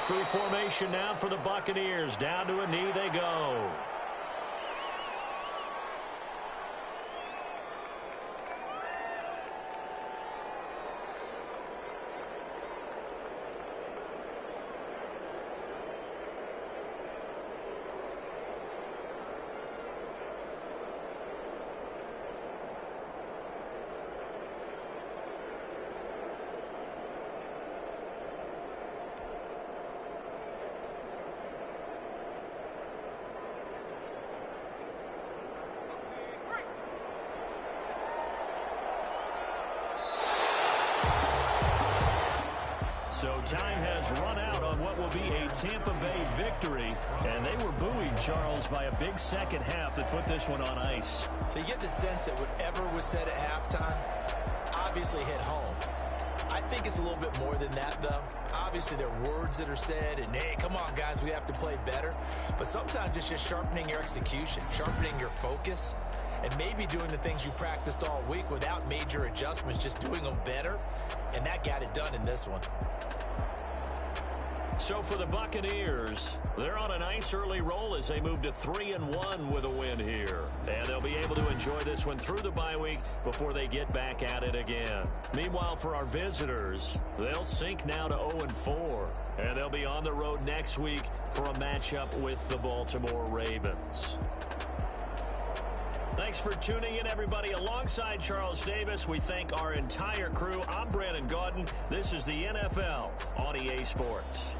Back through formation now for the Buccaneers. Down to a knee they go. So time has run out on what will be a Tampa Bay victory. And they were buoyed, Charles, by a big second half that put this one on ice. So you get the sense that whatever was said at halftime obviously hit home. I think it's a little bit more than that, though. Obviously, there are words that are said, and, hey, come on, guys, we have to play better. But sometimes it's just sharpening your execution, sharpening your focus, and maybe doing the things you practiced all week without major adjustments, just doing them better. And that got it done in this one. So for the Buccaneers, they're on a nice early roll as they move to 3-1 with a win here. And they'll be able to enjoy this one through the bye week before they get back at it again. Meanwhile, for our visitors, they'll sink now to 0-4. And they'll be on the road next week for a matchup with the Baltimore Ravens. Thanks for tuning in, everybody. Alongside Charles Davis, we thank our entire crew. I'm Brandon Gaudin. This is the NFL on EA Sports.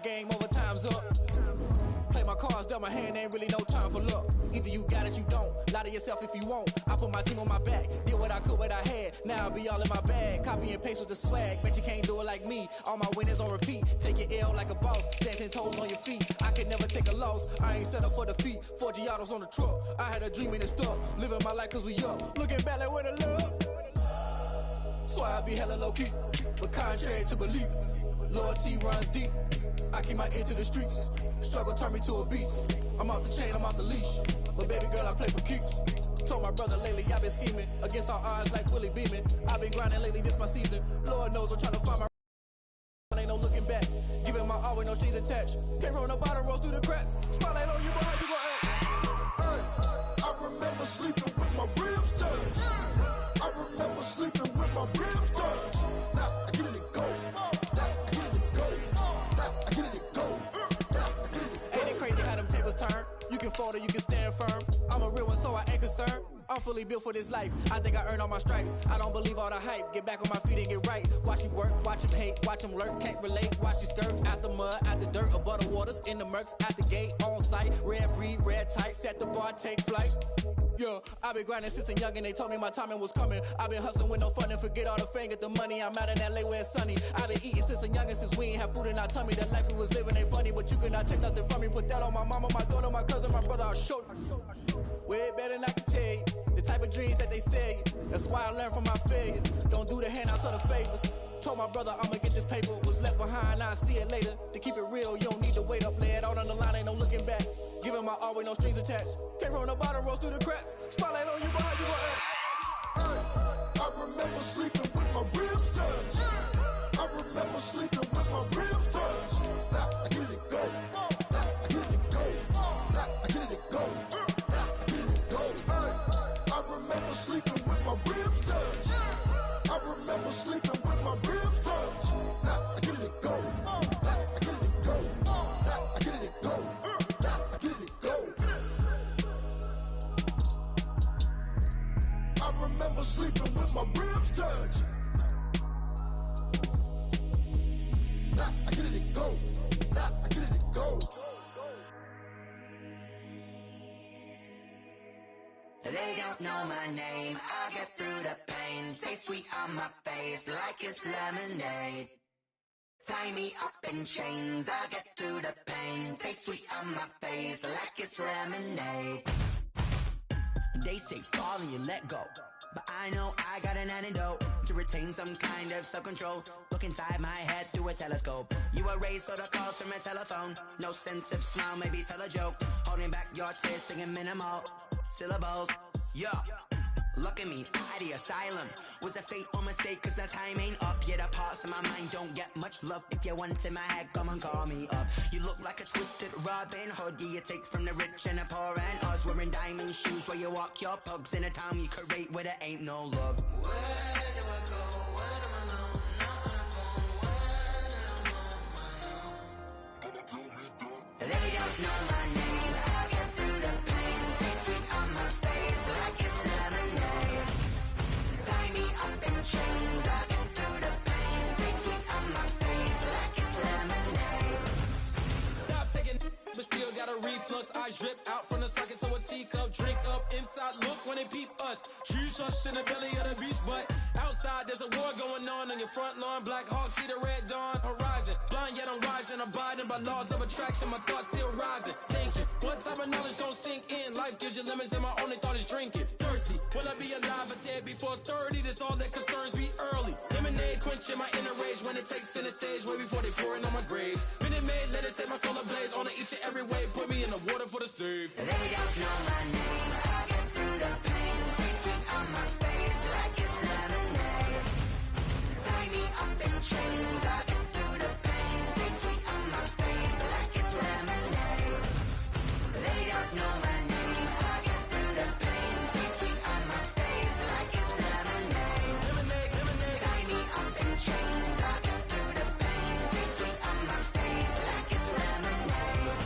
Game over, time's up. Play my cards, dealt my hand, ain't really no time for luck. Either you got it, you don't. Lie to yourself if you won't. I put my team on my back, did what I could, what I had. Now I'll be all in my bag. Copy and paste with the swag. Bet you can't do it like me. All my winners on repeat. Take your L like a boss. Stand 10 toes on your feet. I can never take a loss. I ain't set up for defeat. 4 Giottos on the truck. I had a dream and it stuck. Living my life cause we up. Looking back like where the love. So I be hella low key. But contrary to belief, loyalty runs deep. I keep my ear to the streets. Struggle turned me to a beast. I'm off the chain, I'm off the leash. But baby girl, I play for keeps. Told my brother lately, I've been scheming. Against all odds like Willie Beeman. I've been grinding lately, this my season. Lord knows I'm trying to find my ain't no looking back. Giving my all with no strings attached. Can't roll no bottom, roll through the cracks. Spotlight on you, but how you gon' act? Hey, I remember sleeping with my ribs touched. I remember sleeping with my ribs touched. Now I get it and go. Now I get it and go. Now I get it and go. Now I get it and go. Ain't it crazy how them tables turn? You can fold or you can stand firm. I'm a real one, so I ain't concerned. I'm fully built for this life. I think I earned all my stripes. I don't believe all the hype. Get back on my feet and get right. Watch you work, watch him hate, watch him lurk. Can't relate, watch you skirt. Out the mud, out the dirt, above the waters, in the murks, out the gate, on site. Red breed, red tight, set the bar, take flight. Yeah, I've been grinding since a young and they told me my timing was coming. I've been hustling with no fun and forget all the fame, get the money. I'm out in LA where it's sunny. I've been eating since a young and since we ain't have food in our tummy. The life we was living ain't funny, but you cannot take nothing from me. Put that on my mama, my daughter, my cousin, my brother, I'll show you. Way better than I can tell you. The type of dreams that they sell you. That's why I learned from my failures. Don't do the handouts or the favors. Told my brother I'ma get this paper. Was left behind, I'll see it later. To keep it real, you don't need to wait up. Lay it out on the line, ain't no looking back. Giving my all with no strings attached. Can't roll no bottom, roll through the cracks. Spotlight on you, but how you gon' act? Hey, I remember sleeping with my ribs touched. I remember sleeping with my ribs touched. Now I get it and go. don't know my name. I get through the pain. Taste sweet on my face like it's lemonade. Tie me up in chains. I get through the pain. Taste sweet on my face like it's lemonade. They say fall and you let go, but I know I got an antidote to retain some kind of self-control. Look inside my head through a telescope. You erase all the calls from a telephone. No sense of smile, maybe tell a joke. Holding back your tears, singing minimal syllables. Yeah, look at me, out the asylum. Was a fate or mistake, cause the time ain't up. Yet the parts of my mind don't get much love. If you want in my head, come and call me up. You look like a twisted Robin Hood. You take from the rich and the poor and us. Wearing diamond shoes where you walk your pugs in a town you create where there ain't no love. Where do I go? Where am I alone? Not on the phone. When I'm on my own. They don't know my name. I get through the pain. Taste sweet on my face like it's lemonade. Tie me up in chains. I get through the pain. Taste sweet on my face like it's lemonade. Stop taking, but still got a reflux. Eyes drip out from the socket to a teacup. Drink up inside, look when they peep us. Huge us in the belly of the beast, but outside there's a war going on your front lawn. Black Hawk, see the red dawn horizon. Blind yet I'm rising, abiding by laws of attraction. My thoughts still rising. Thinking, what type of knowledge gon' sink in? Life gives you lemons and my only thought is drinking. Thirsty, will I be alive or dead before 30? That's all that concerns me early. Lemonade quenching my inner rage when it takes center stage way before they pour it on my grave. Minute Maid, let it set my soul ablaze. On each and every way, put me in the water for the save. They don't know my name. I get through the pain. Taste sweet on my face like it's lemonade. Tie me up in chains. I get through the pain. Taste sweet on my face like it's lemonade. They don't know my name. I get through the pain. Taste sweet on my face like it's lemonade. Tie me up in chains. I get through the pain. Taste sweet on my face like it's lemonade.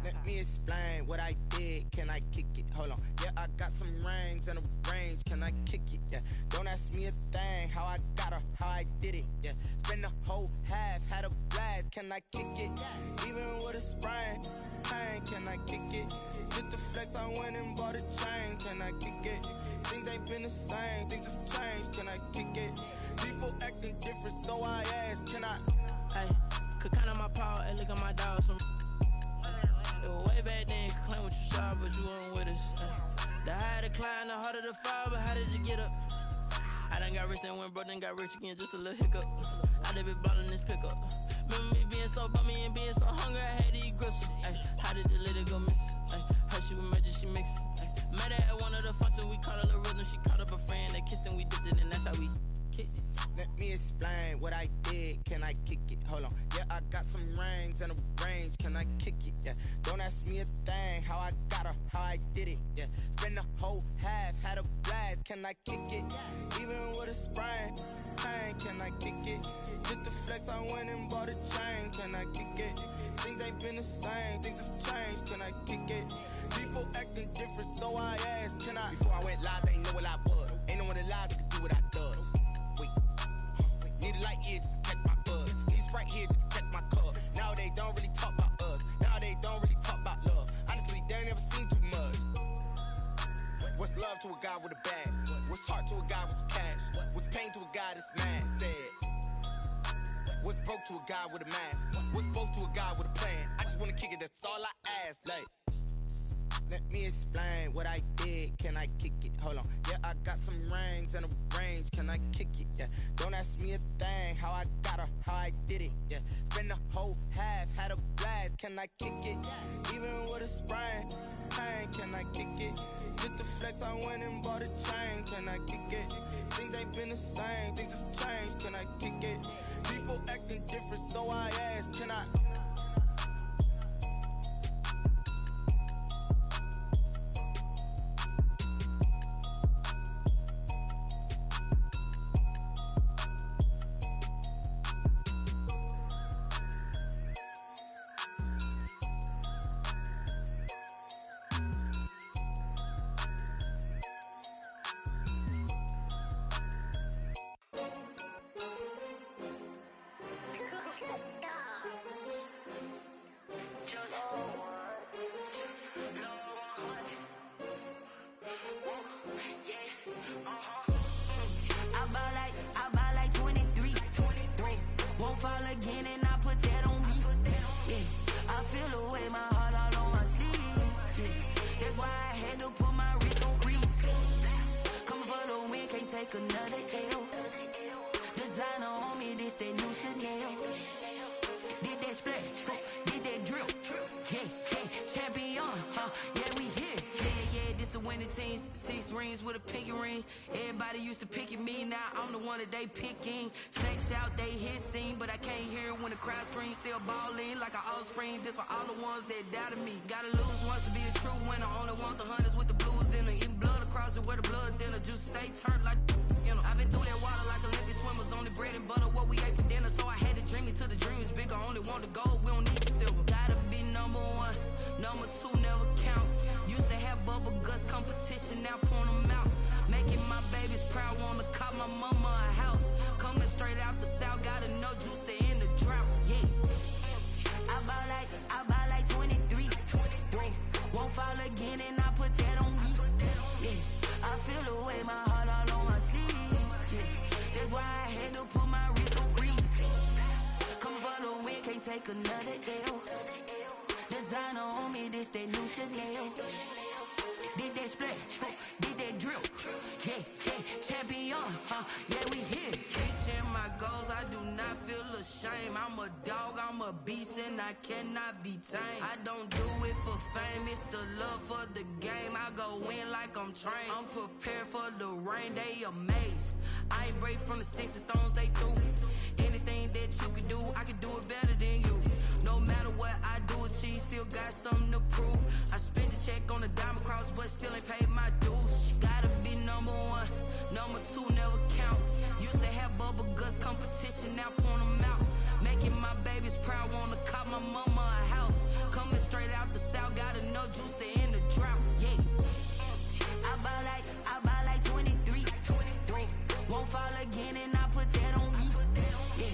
Let me explain what I did. Can I kick it? Hold on. Yeah, I got some rings and a range. Can I kick it? Yeah. Don't ask me a thing. How I got her, how I did it. Yeah. Spend the whole half, had a blast. Can I kick it? Even with a sprain. Pain, can I kick it? Just the flex, I went and bought a chain. Can I kick it? Things ain't been the same. Things have changed. Can I kick it? People acting different, so I ask. Can I? Hey, could count on my power and look at my dogs from. Way back then, you could claim what you saw, but you weren't with us. The higher the climb, the harder the fall, but how did you get up? I done got rich, then went broke, then got rich again, just a little hiccup. I done been ballin' this pickup. Remember me being so bummy and being so hungry, I had to eat gristle. Ay, how did the lady go miss? Ay, how she was magic, she mixed. Met her at one of the functions, we caught a little rhythm, she caught up a friend, they kissed and we dipped it, and that's how we kicked it. Let me explain what I did. Can I kick it? Hold on. Yeah, I got some rings and a range. Can I kick it? Yeah. Don't ask me a thing. How I got her, how I did it. Yeah. Spend the whole half, had a blast. Can I kick it? Even with a sprain. Pain, can I kick it? Just the flex, I went and bought a chain. Can I kick it? Things ain't been the same. Things have changed. Can I kick it? People acting different, so I asked. Can I? Before I went live, they know what I was. Ain't no one alive that could do what I does. Wait. Need a light here just to catch my buzz. Need Sprite here just to catch my cup. Now they don't really talk about us. Now they don't really talk about love. Honestly, they ain't never seen too much. What's love to a guy with a bag? What's heart to a guy with some cash? What's pain to a guy that's mad? Said. What's broke to a guy with a mask? What's both to a guy with a plan? I just wanna kick it, that's all I ask. Like, let me explain what I did. Can I kick it? Hold on. Yeah, I got some rings and a range. Can I kick it? Yeah. Don't ask me a thing. How I got her, how I did it. Yeah. Spend the whole half, had a blast. Can I kick it? Even with a sprain. Pain, can I kick it? Just the flex, I went and bought a chain. Can I kick it? Things ain't been the same. Things have changed. Can I kick it? People acting different, so I ask. Can I? take another L. Designer on me, this that new Chanel. Did that splash, did that drill. Yeah, champion, yeah, we here. Yeah, this the winning team. 6 rings with a pinky ring. Everybody used to pick at me, now I'm the one that they picking. Snakes out, they hit scene, but I can't hear it when the crowd screams. Still ballin' like an offspring. This for all the ones that doubted me. Gotta lose once to be a true winner. Only want the hunters with the blues in it. Eating blood across it where the blood dinner. Juice stay turned like, you know. I've been through that water like Olympic swimmers. Only bread and butter, what we ate for dinner. So I had to dream it till the dream is bigger. Only want the gold, we don't need the silver. Gotta be number 1, number 2 never count. Used to have bubble guts competition, now point them out. Making my babies proud, wanna cop my mama a house. Coming straight out the south, gotta know juice to end the drought. Yeah, I bought like 23. Won't fall again and I put that on me. Yeah, I feel the way, my heart all on my sleeve. Yeah, that's why I had to put my wrist on freeze. Come for the win, can't take another L. Designer on me, this that new Chanel. Did that splash, did that drill. Yeah, champion, yeah, we here. Reaching my goals, I do not feel ashamed. I'm a dog, I'm a beast, and I cannot be tamed. I don't do it for fame, it's the love for the game. I go in like I'm trained. I'm prepared for the rain, they amazed. I ain't break from the sticks and stones they threw. Anything that you can do, I can do it better than you. No matter what I do, achieve, still got something to prove. I spent the check on the diamond cross, but still ain't paid my dues. Gotta be number 1, number 2 never count. Used to have bubble guts competition, now point them out. Making my babies proud, wanna cop my mama a house. Coming straight out the south, gotta know juice to end the drought. Yeah, I bought like 23. Won't fall again and I put that on me. Yeah,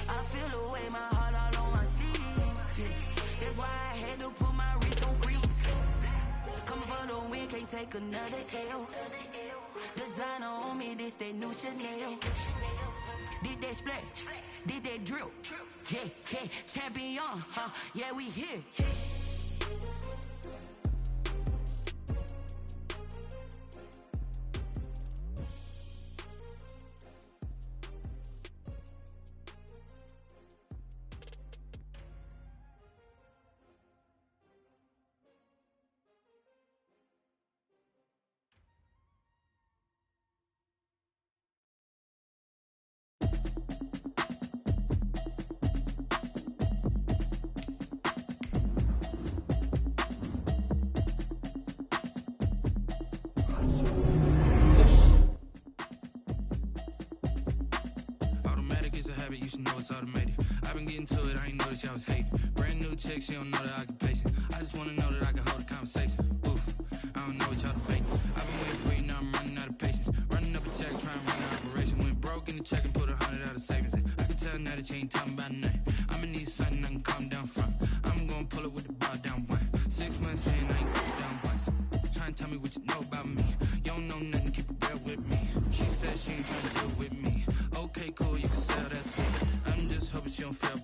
I feel the way, my heart all on my sleeve. Yeah, that's why I had to put my wrist on freeze. Coming for the win, can't take another L. Designer on me, this that new Chanel. Did that splash, did that drill. Yeah, champion, yeah, we here. You should know it's automated. I've been getting to it, I ain't noticed y'all was hating. Brand new chick, she don't know the occupation. I just wanna know that I can hold a conversation. Oof, I don't know what y'all debating. I've been waiting for you, now I'm running out of patience. Running up a check, trying to run an operation. Went broke in the check and put 100 out of savings in. I can tell now that you ain't talking about nothing. I'ma need something I can calm down from. I'm gonna pull it with the bar down 1. 6 months in, I ain't down once. Trying to tell me what you know about me. You don't know nothing, keep it real with me. She said she ain't trying to deal with me. Okay, cool, you can sell that seat. I'm just hoping she don't fail,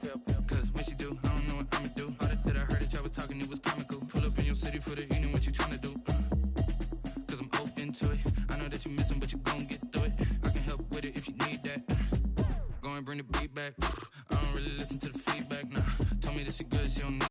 cause when she do, I don't know what I'ma do. All that I heard that y'all was talking, it was comical. Pull up in your city for the evening, what you tryna do? Cause I'm open to it. I know that you missing, but you gon' get through it. I can help with it if you need that. Go and bring the beat back. I don't really listen to the feedback, nah. Told me that she good, she don't need